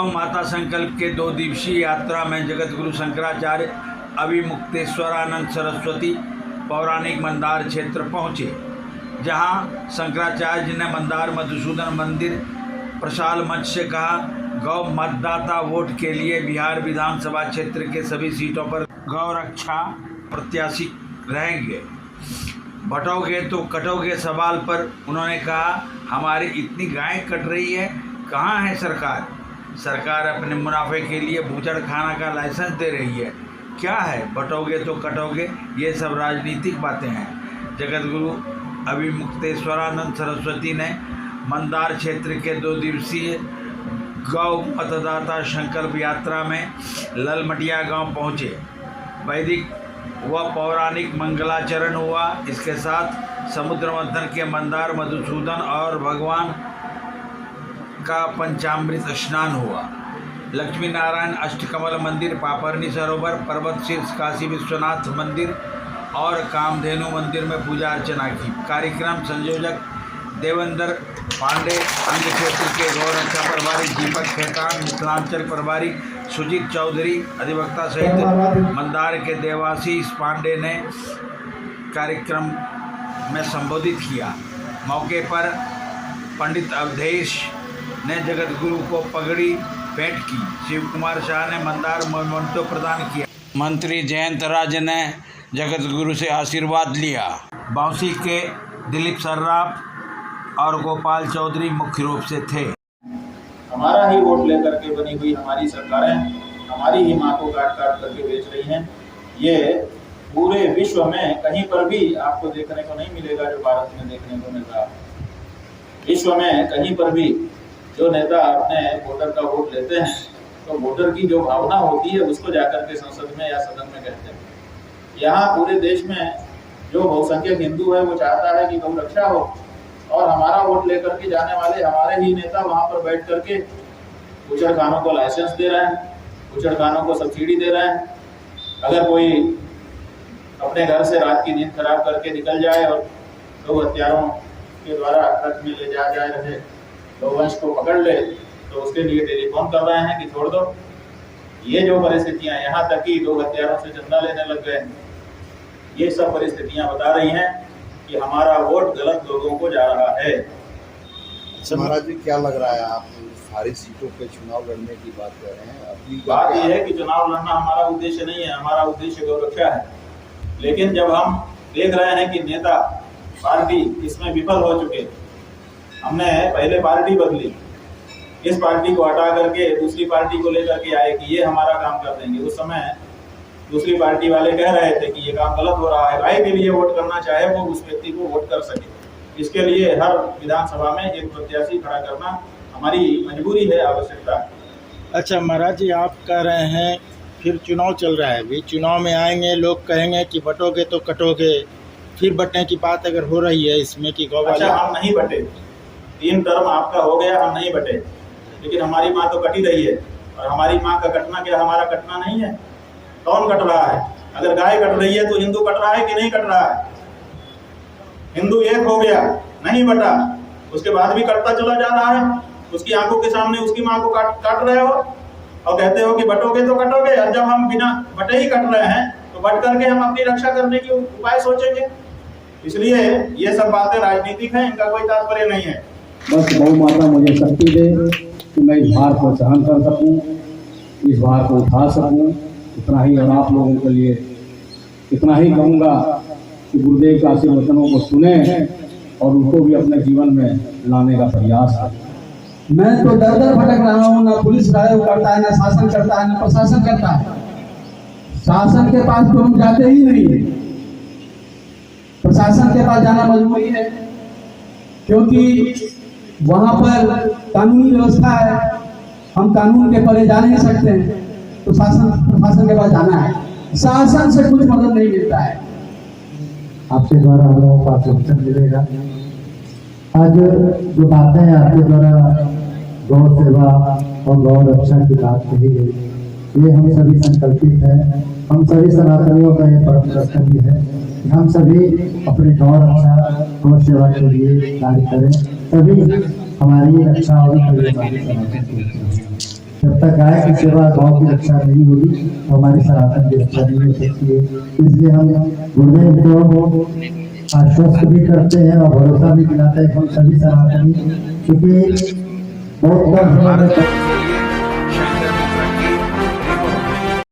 गौ माता संकल्प के 2 दिवसीय यात्रा में जगत गुरु शंकराचार्य अभिमुक्तेश्वरानंद सरस्वती पौराणिक मंदार क्षेत्र पहुँचे, जहां शंकराचार्य जी ने मंदार मधुसूदन मंदिर प्रसाल मंच से कहा, गौ मतदाता वोट के लिए बिहार विधानसभा क्षेत्र के सभी सीटों पर गौ रक्षा प्रत्याशी रहेंगे। बटोगे तो कटोगे सवाल पर उन्होंने कहा, हमारी इतनी गाय कट रही है, कहाँ है सरकार? सरकार अपने मुनाफे के लिए बूचड़खाना का लाइसेंस दे रही है। क्या है बटोगे तो कटोगे, ये सब राजनीतिक बातें हैं। जगत गुरु अभिमुक्तेश्वरानंद सरस्वती ने मंदार क्षेत्र के 2 दिवसीय गौ मतदाता संकल्प यात्रा में ललमटिया गांव पहुंचे। वैदिक व पौराणिक मंगलाचरण हुआ। इसके साथ समुद्र मंथन के मंदार मधुसूदन और भगवान का पंचामृत स्नान हुआ। लक्ष्मी नारायण अष्टकमल मंदिर, पापरनी सरोवर, पर्वत शीर्ष काशी विश्वनाथ मंदिर और कामधेनु मंदिर में पूजा अर्चना की। कार्यक्रम संयोजक देवेंद्र पांडे, अंग क्षेत्र के गौरक्षा प्रभारी दीपक खेतान, मिथिलांचल प्रभारी सुजीत चौधरी, अधिवक्ता सहित मंदार के देवाशीष पांडे ने कार्यक्रम में संबोधित किया। मौके पर पंडित अवधेश ने जगत गुरु को पगड़ी भेंट की। शिव कुमार शाह ने मंदार मोमेंटो प्रदान किया। मंत्री जयंत राज ने जगत गुरु से आशीर्वाद लिया। बाउंसी के दिलीप सर्राफ और गोपाल चौधरी मुख्य रूप से थे। हमारा ही वोट लेकर के बनी हुई हमारी सरकारें हमारी ही माँ को काट काट करके बेच रही हैं। ये पूरे विश्व में कहीं पर भी आपको देखने को नहीं मिलेगा जो भारत में देखने को मिल रहा है। विश्व में कहीं पर भी जो नेता अपने वोटर का वोट लेते हैं तो वोटर की जो भावना होती है उसको जाकर के संसद में या सदन में कहते हैं। यहाँ पूरे देश में जो बहुसंख्यक हिंदू है वो चाहता है कि गौ रक्षा हो, और हमारा वोट लेकर के जाने वाले हमारे ही नेता वहाँ पर बैठ करके बूचड़खानों को लाइसेंस दे रहे हैं, बूचड़खानों को सब्सिडी दे रहे हैं। अगर कोई अपने घर से रात की नींद खराब करके निकल जाए और गौ हत्यारों के द्वारा ट्रक में ले जाए रहे गौवंश को पकड़ ले तो उसके लिए टेलीफोन कर रहे हैं कि छोड़ दो। ये जो परिस्थितियां, यहाँ तक कि गौ हत्यारों से चंदा लेने लग गए, ये सब परिस्थितियां बता रही हैं कि हमारा वोट गलत लोगों को जा रहा है। अच्छा महाराज जी, क्या लग रहा है आप सारी सीटों पे चुनाव लड़ने की बात कर रहे हैं? अपनी बात यह है कि चुनाव लड़ना हमारा उद्देश्य नहीं है, हमारा उद्देश्य गौ रक्षा है। लेकिन जब हम देख रहे हैं कि नेता पार्टी इसमें विफल हो चुके, हमने पहले पार्टी बदली, इस पार्टी को हटा करके दूसरी पार्टी को लेकर के आए कि ये हमारा काम कर देंगे। उस समय दूसरी पार्टी वाले कह रहे थे कि ये काम गलत हो रहा है। भाई के लिए वोट करना चाहे वो उस व्यक्ति को वोट कर सके। इसके लिए हर विधानसभा में एक प्रत्याशी खड़ा करना हमारी मजबूरी है, आवश्यकता है। अच्छा महाराज जी, आप कह रहे हैं फिर चुनाव चल रहा है, भी चुनाव में आएंगे, लोग कहेंगे कि बटोगे तो कटोगे, फिर बटने की बात अगर हो रही है इसमें कि गौ अच्छा, हम नहीं बटे, 3 टर्म आपका हो गया, हम नहीं बटे, लेकिन हमारी माँ तो कटी रही है। और हमारी माँ का कटना क्या हमारा कटना नहीं है? कौन कट रहा है? अगर गाय कट रही है तो हिंदू कट रहा है कि नहीं कट रहा है? हिंदू एक हो गया, नहीं बटा, उसके बाद भी कटता चला जा रहा है। उसकी आंखों के सामने उसकी माँ को काट रहे हो और कहते हो कि बटोगे तो कटोगे। और जब हम बिना बटे ही कट रहे हैं तो बट करके हम अपनी रक्षा करने की उपाय सोचेंगे। इसलिए ये सब बातें राजनीतिक हैं, इनका कोई तात्पर्य नहीं है। बस गौ माता मुझे शक्ति दे कि मैं इस भार को सहन कर सकूं, इस भार को उठा सकूं, इतना ही। और आप लोगों के लिए इतना ही कहूँगा कि गुरुदेव के आशीर्वचनों को सुने और उनको भी अपने जीवन में लाने का प्रयास करें। मैं तो दर दर भटक रहा हूँ, ना पुलिस ड्राइव करता है, ना शासन करता है, ना प्रशासन करता है। शासन के पास तो हम जाते ही नहीं है, प्रशासन के पास जाना मजबूरी है, क्योंकि वहाँ पर कानूनी व्यवस्था है, हम कानून के परे जा नहीं सकते, तो प्रशासन के पास जाना है। शासन से कुछ मदद नहीं मिलता है। आपके द्वारा हम लोगों को आश्वासन मिलेगा। आज जो बातें आपके द्वारा गौ सेवा और गौ रक्षा की बात कही गई, ये हम सभी संकल्पित हैं। हम सभी सनातनियों का ये परम कर्तव्य है कि हम सभी अपने गौ रक्षा गौ सेवा के लिए कार्य करें, तभी हमारी रक्षा और जब तक गाय की सेवा गांव की रक्षा नहीं होगी तो हमारी सनातन की रक्षा नहीं हो सकती है। इसलिए हम गुरुदेव को आश्वस्त भी करते हैं और भरोसा भी दिलाते हैं हम सभी सनातनी, क्योंकि बहुत कम समय में